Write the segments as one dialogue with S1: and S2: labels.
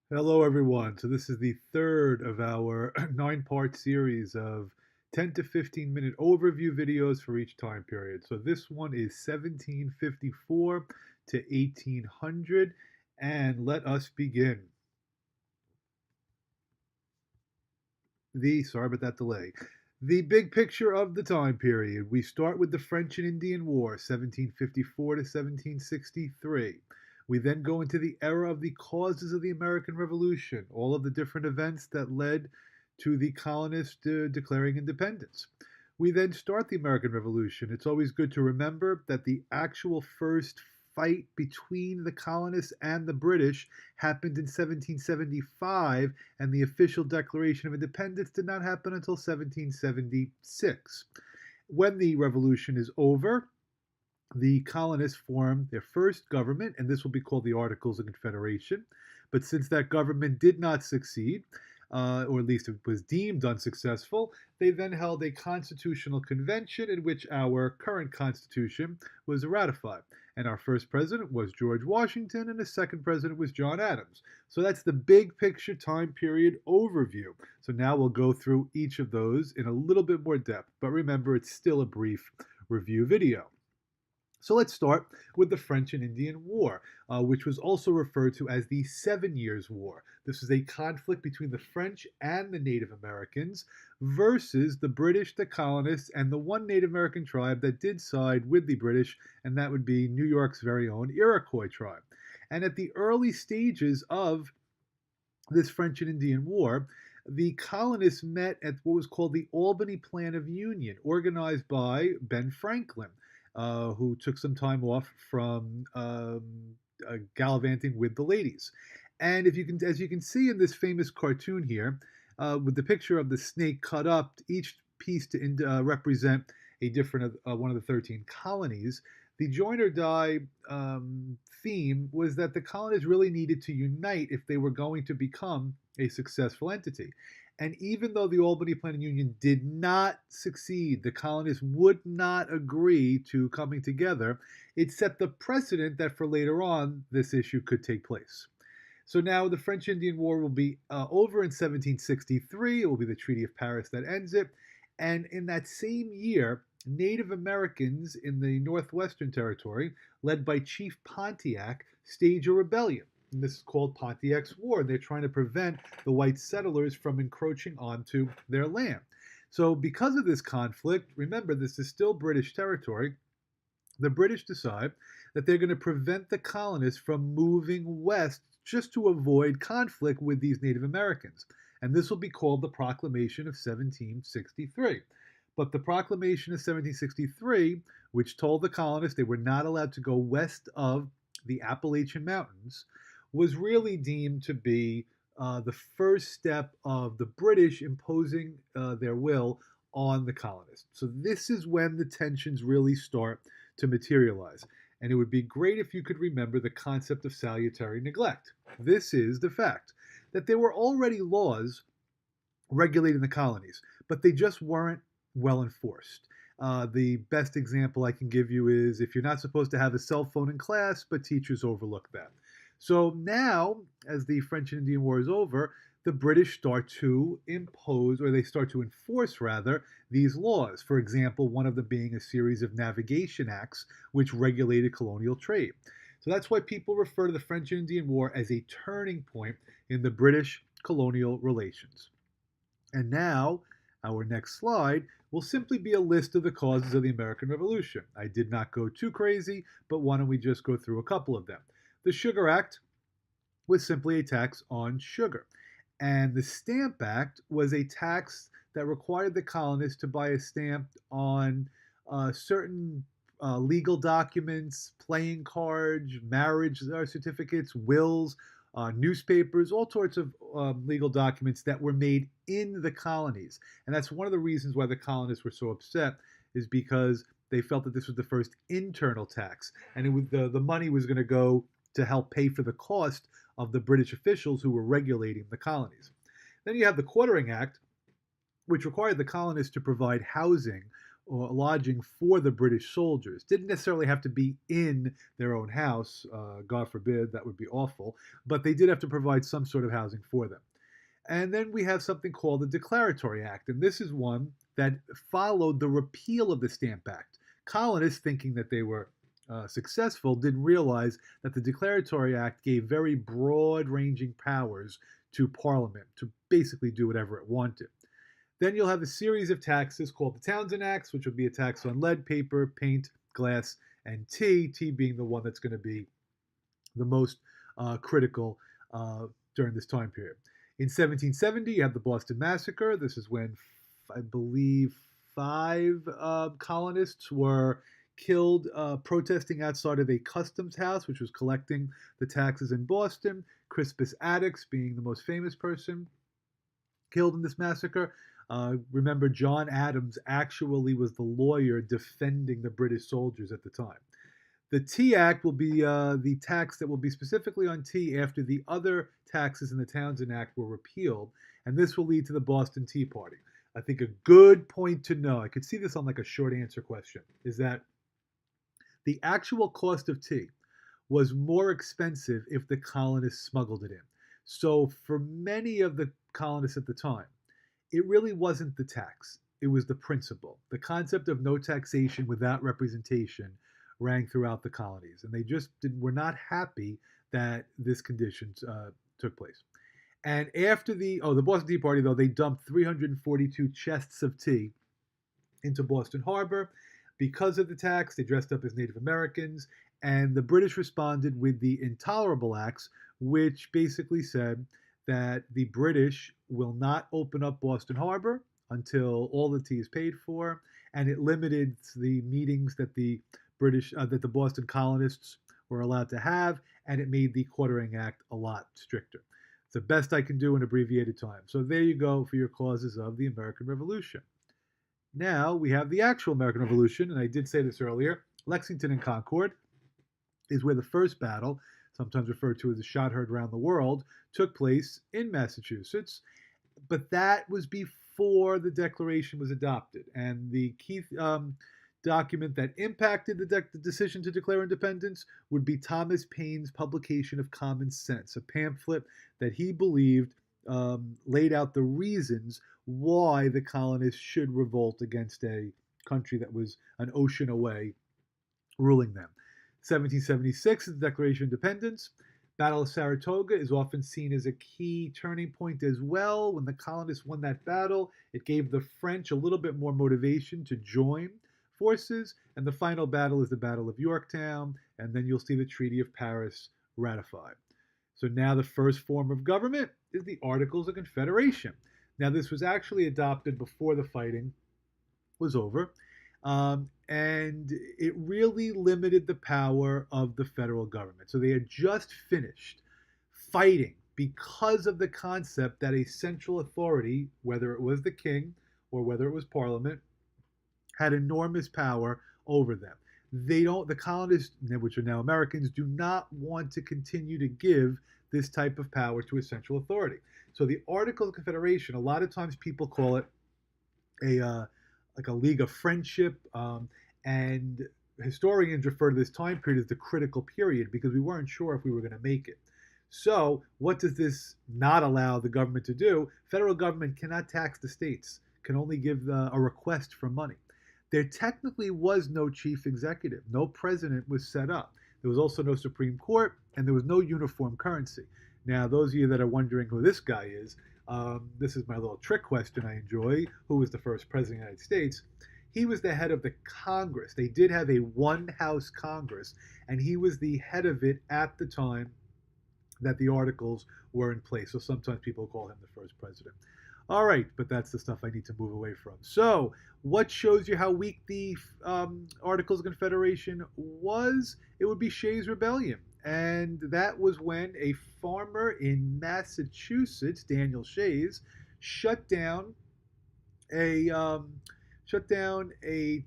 S1: Hello, everyone. So, this is the third of our nine-part series of 10 to 15-minute overview videos for each time period. So, this one is 1754 to 1800, and let us begin. Sorry about that delay. The big picture of the time period. We start with the French and Indian War, 1754 to 1763. We then go into the era of the causes of the American Revolution, all of the different events that led to the colonists declaring independence. We then start the American Revolution. It's always good to remember that the actual first fight between the colonists and the British happened in 1775, and the official Declaration of Independence did not happen until 1776. When the revolution is over, the colonists formed their first government, and this will be called the Articles of Confederation. But since that government did not succeed, or at least it was deemed unsuccessful, they then held a constitutional convention in which our current constitution was ratified. And our first president was George Washington, and the second president was John Adams. So that's the big picture time period overview. So now we'll go through each of those in a little bit more depth. But remember, it's still a brief review video. So let's start with the French and Indian War, which was also referred to as the 7 Years' War. This is a conflict between the French and the Native Americans versus the British, the colonists, and the one Native American tribe that did side with the British, and that would be New York's very own Iroquois tribe. And at the early stages of this French and Indian War, the colonists met at what was called the Albany Plan of Union, organized by Ben Franklin, who took some time off from gallivanting with the ladies. And if you can, as you can see in this famous cartoon here, with the picture of the snake cut up, each piece to represent a different one of the 13 colonies. The join or die theme was that the colonies really needed to unite if they were going to become a successful entity. And even though the Albany Plan of Union did not succeed, the colonists would not agree to coming together, it set the precedent that for later on this issue could take place. So now the French Indian War will be over in 1763. It will be the Treaty of Paris that ends it. And in that same year, Native Americans in the Northwestern Territory, led by Chief Pontiac, stage a rebellion. And this is called Pontiac's War. They're trying to prevent the white settlers from encroaching onto their land. So, because of this conflict, remember this is still British territory, the British decide that they're going to prevent the colonists from moving west just to avoid conflict with these Native Americans. And this will be called the Proclamation of 1763. But the Proclamation of 1763, which told the colonists they were not allowed to go west of the Appalachian Mountains, was really deemed to be the first step of the British imposing their will on the colonists. So this is when the tensions really start to materialize. And it would be great if you could remember the concept of salutary neglect. This is the fact that there were already laws regulating the colonies, but they just weren't well enforced. The best example I can give you is if you're not supposed to have a cell phone in class, but teachers overlook that. So now, as the French and Indian War is over, the British start to impose, or they start to enforce rather, these laws. For example, one of them being a series of navigation acts which regulated colonial trade. So that's why people refer to the French and Indian War as a turning point in the British colonial relations. And now, our next slide will simply be a list of the causes of the American Revolution. I did not go too crazy, but why don't we just go through a couple of them? The Sugar Act was simply a tax on sugar. And the Stamp Act was a tax that required the colonists to buy a stamp on certain legal documents, playing cards, marriage certificates, wills, newspapers, all sorts of legal documents that were made in the colonies. And that's one of the reasons why the colonists were so upset, is because they felt that this was the first internal tax. And the money was going to go to help pay for the cost of the British officials who were regulating the colonies. Then you have the Quartering Act, which required the colonists to provide housing or lodging for the British soldiers. Didn't necessarily have to be in their own house, God forbid, that would be awful, but they did have to provide some sort of housing for them. And then we have something called the Declaratory Act, and this is one that followed the repeal of the Stamp Act. Colonists, thinking that they were successful, didn't realize that the Declaratory Act gave very broad ranging powers to Parliament to basically do whatever it wanted. Then you'll have a series of taxes called the Townshend Acts, which would be a tax on lead, paper, paint, glass, and tea being the one that's going to be the most critical during this time period. In 1770, you have the Boston Massacre. This is when, I believe, five colonists were killed protesting outside of a customs house, which was collecting the taxes in Boston. Crispus Attucks being the most famous person killed in this massacre. Remember, John Adams actually was the lawyer defending the British soldiers at the time. The Tea Act will be the tax that will be specifically on tea after the other taxes in the Townshend Act were repealed, and this will lead to the Boston Tea Party. I think a good point to know, I could see this on like a short answer question, is that the actual cost of tea was more expensive if the colonists smuggled it in. So for many of the colonists at the time, it really wasn't the tax, it was the principle. The concept of no taxation without representation rang throughout the colonies, and they just were not happy that this condition took place. And after the Boston Tea Party, though, they dumped 342 chests of tea into Boston Harbor. Because of the tax, they dressed up as Native Americans, and the British responded with the Intolerable Acts, which basically said that the British will not open up Boston Harbor until all the tea is paid for, and it limited the meetings that the Boston colonists were allowed to have, and it made the Quartering Act a lot stricter. It's the best I can do in abbreviated time. So there you go for your causes of the American Revolution. Now we have the actual American Revolution, and I did say this earlier. Lexington and Concord is where the first battle, sometimes referred to as the shot heard around the world, took place in Massachusetts. But that was before the Declaration was adopted, and the key document that impacted the decision to declare independence would be Thomas Paine's publication of Common Sense, a pamphlet that he believed laid out the reasons why the colonists should revolt against a country that was an ocean away ruling them. 1776 is the Declaration of Independence. Battle of Saratoga is often seen as a key turning point as well. When the colonists won that battle, it gave the French a little bit more motivation to join forces. And the final battle is the Battle of Yorktown, and then you'll see the Treaty of Paris ratified. So now the first form of government is the Articles of Confederation. Now this was actually adopted before the fighting was over, and it really limited the power of the federal government. So they had just finished fighting because of the concept that a central authority, whether it was the king or whether it was Parliament, had enormous power over them. The colonists, which are now Americans, do not want to continue to give this type of power to a central authority. So the Articles of Confederation, a lot of times people call it like a league of friendship, and historians refer to this time period as the critical period because we weren't sure if we were going to make it. So what does this not allow the government to do? Federal government cannot tax the states, can only give a request for money. There technically was no chief executive, no president was set up. There was also no Supreme Court, and there was no uniform currency. Now, those of you that are wondering who this guy is, this is my little trick question I enjoy. Who was the first president of the United States? He was the head of the Congress. They did have a one-house Congress, and he was the head of it at the time that the Articles were in place. So sometimes people call him the first president. All right, but that's the stuff I need to move away from. So what shows you how weak the Articles of Confederation was? It would be Shays' Rebellion. And that was when a farmer in Massachusetts, Daniel Shays, shut down a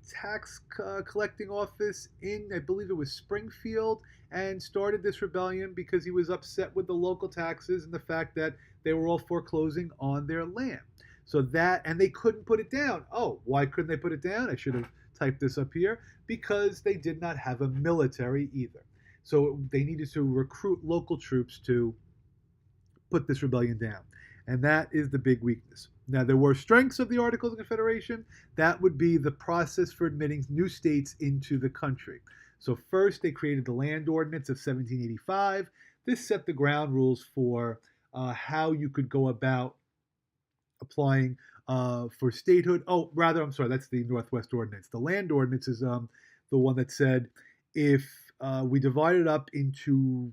S1: tax collecting office in, I believe it was Springfield, and started this rebellion because he was upset with the local taxes and the fact that they were all foreclosing on their land. So that, and they couldn't put it down. Oh, why couldn't they put it down? I should have typed this up here. Because they did not have a military either. So they needed to recruit local troops to put this rebellion down. And that is the big weakness. Now, there were strengths of the Articles of Confederation. That would be the process for admitting new states into the country. So, first, they created the Land Ordinance of 1785. This set the ground rules for how you could go about applying for statehood. Oh, rather, I'm sorry, that's the Northwest Ordinance. The Land Ordinance is the one that said if we divide it up into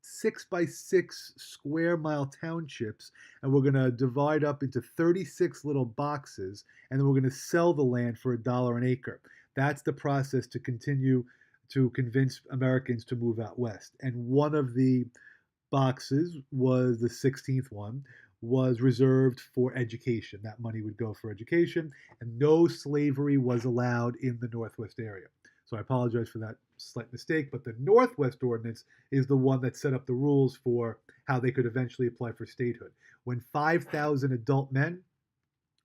S1: 6 by 6 square mile townships, and we're going to divide up into 36 little boxes, and then we're going to sell the land for $1 an acre. That's the process to continue to convince Americans to move out west. And one of the boxes was the 16th one, was reserved for education. That money would go for education, and no slavery was allowed in the Northwest area. So I apologize for that slight mistake, but the Northwest Ordinance is the one that set up the rules for how they could eventually apply for statehood. When 5,000 adult men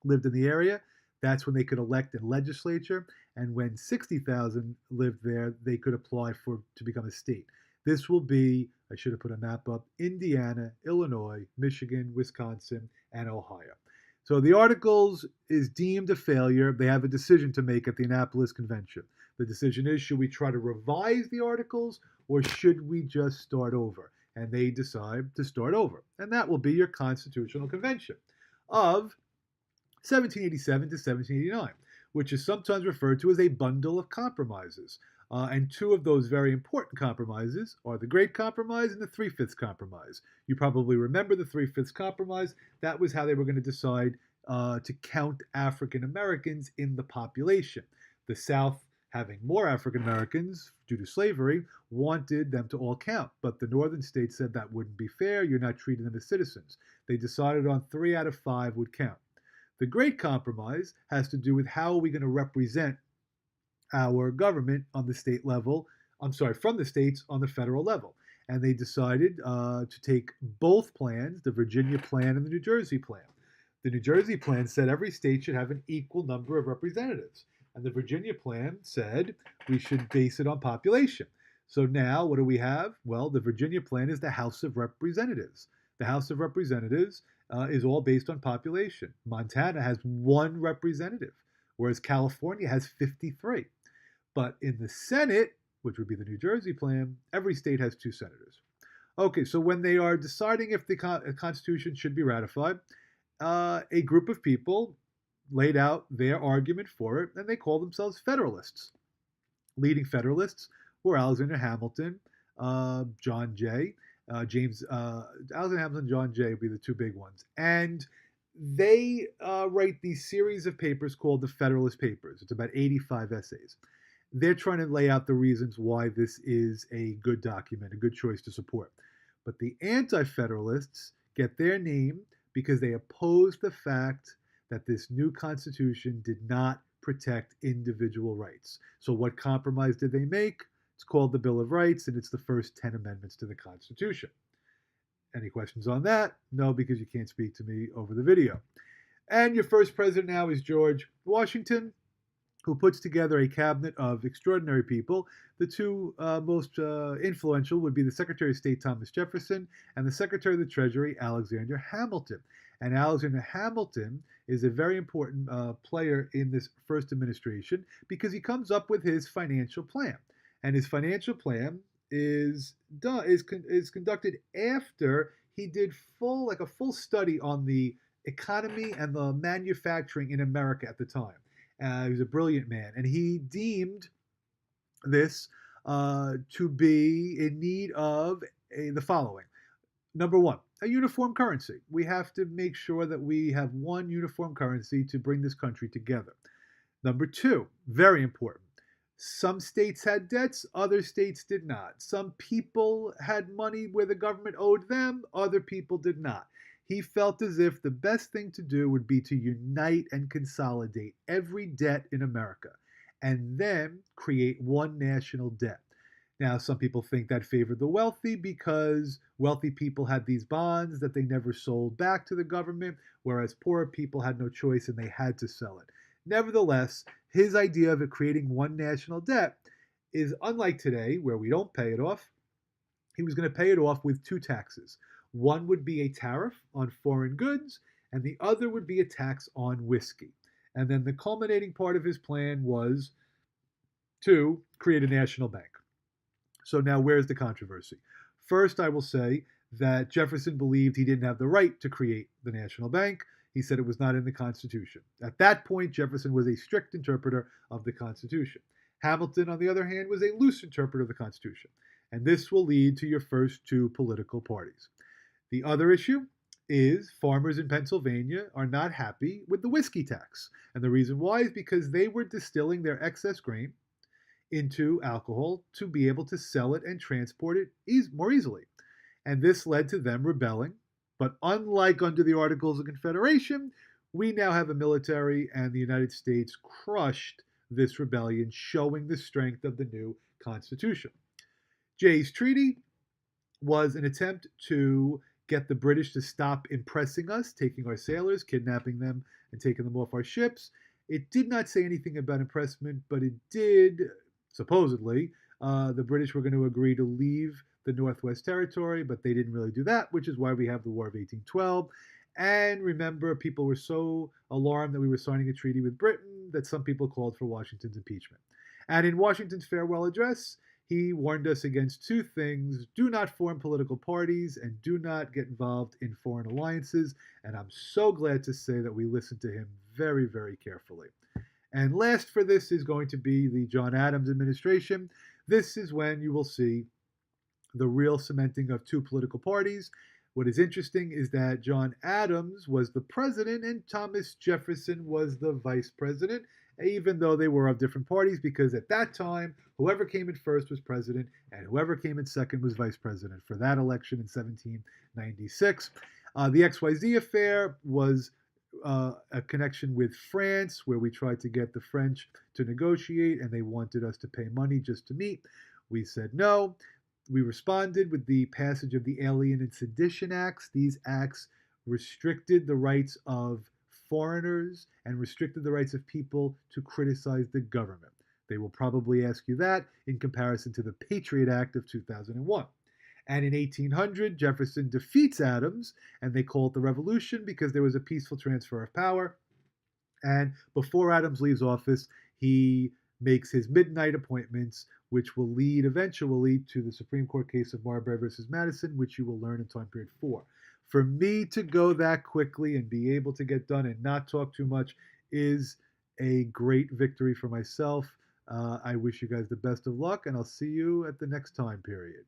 S1: lived in the area, that's when they could elect a legislature, and when 60,000 lived there, they could apply to become a state. This will be, I should have put a map up, Indiana, Illinois, Michigan, Wisconsin, and Ohio. So the Articles is deemed a failure. They have a decision to make at the Annapolis Convention. The decision is, should we try to revise the Articles, or should we just start over? And they decide to start over. And that will be your Constitutional Convention of 1787 to 1789, which is sometimes referred to as a bundle of compromises. And two of those very important compromises are the Great Compromise and the Three-Fifths Compromise. You probably remember the Three-Fifths Compromise. That was how they were going to decide to count African Americans in the population. The South, having more African Americans due to slavery, wanted them to all count. But the northern states said that wouldn't be fair. You're not treating them as citizens. They decided on 3 out of 5 would count. The Great Compromise has to do with how are we going to represent our government on the state level, from the states on the federal level. And they decided to take both plans, the Virginia plan and the New Jersey plan. The New Jersey plan said every state should have an equal number of representatives. And the Virginia plan said we should base it on population. So now what do we have? Well, the Virginia plan is the House of Representatives. The House of Representatives is all based on population. Montana has 1 representative, whereas California has 53. But in the Senate, which would be the New Jersey plan, every state has 2 senators. Okay, so when they are deciding if the Constitution should be ratified, a group of people laid out their argument for it, and they call themselves Federalists. Leading Federalists were Alexander Hamilton, John Jay, Alexander Hamilton and John Jay would be the 2 big ones. And they write these series of papers called the Federalist Papers. It's about 85 essays. They're trying to lay out the reasons why this is a good document, a good choice to support. But the Anti-Federalists get their name because they oppose the fact that this new Constitution did not protect individual rights. So what compromise did they make? It's called the Bill of Rights, and it's the first 10 amendments to the Constitution. Any questions on that? No, because you can't speak to me over the video. And your first president now is George Washington, who puts together a cabinet of extraordinary people. The 2 most influential would be the Secretary of State, Thomas Jefferson, and the Secretary of the Treasury, Alexander Hamilton. And Alexander Hamilton is a very important player in this first administration because he comes up with his financial plan. And his financial plan is conducted after he did a full study on the economy and the manufacturing in America at the time. He was a brilliant man, and he deemed this to be in need of the following. Number 1, a uniform currency. We have to make sure that we have one uniform currency to bring this country together. Number 2, very important. Some states had debts, other states did not. Some people had money where the government owed them, other people did not. He felt as if the best thing to do would be to unite and consolidate every debt in America and then create one national debt. Now, some people think that favored the wealthy because wealthy people had these bonds that they never sold back to the government, whereas poorer people had no choice and they had to sell it. Nevertheless, his idea of creating one national debt is unlike today, where we don't pay it off. He was going to pay it off with two taxes. One would be a tariff on foreign goods, and the other would be a tax on whiskey. And then the culminating part of his plan was to create a national bank. So now where's the controversy? First, I will say that Jefferson believed he didn't have the right to create the national bank. He said it was not in the Constitution. At that point, Jefferson was a strict interpreter of the Constitution. Hamilton, on the other hand, was a loose interpreter of the Constitution. And this will lead to your first two political parties. The other issue is farmers in Pennsylvania are not happy with the whiskey tax. And the reason why is because they were distilling their excess grain into alcohol to be able to sell it and transport it more easily. And this led to them rebelling. But unlike under the Articles of Confederation, we now have a military, and the United States crushed this rebellion, showing the strength of the new Constitution. Jay's Treaty was an attempt to get the British to stop impressing us, taking our sailors, kidnapping them, and taking them off our ships. It did not say anything about impressment, but it did, supposedly, the British were going to agree to leave the Northwest Territory, but they didn't really do that, which is why we have the War of 1812. And remember, people were so alarmed that we were signing a treaty with Britain that some people called for Washington's impeachment. And in Washington's farewell address, he warned us against two things: do not form political parties and do not get involved in foreign alliances. And I'm so glad to say that we listened to him very, very carefully. And last for this is going to be the John Adams administration. This is when you will see the real cementing of two political parties. What is interesting is that John Adams was the president and Thomas Jefferson was the vice president, even though they were of different parties, because at that time, whoever came in first was president and whoever came in second was vice president for that election in 1796. The XYZ affair was a connection with France, where we tried to get the French to negotiate and they wanted us to pay money just to meet. We said no. We responded with the passage of the Alien and Sedition Acts. These acts restricted the rights of foreigners and restricted the rights of people to criticize the government. They will probably ask you that in comparison to the Patriot Act of 2001. And in 1800, Jefferson defeats Adams, and they call it the Revolution because there was a peaceful transfer of power. And before Adams leaves office, he makes his midnight appointments, which will lead eventually to the Supreme Court case of Marbury versus Madison, which you will learn in time period 4. For me to go that quickly and be able to get done and not talk too much is a great victory for myself. I wish you guys the best of luck, and I'll see you at the next time period.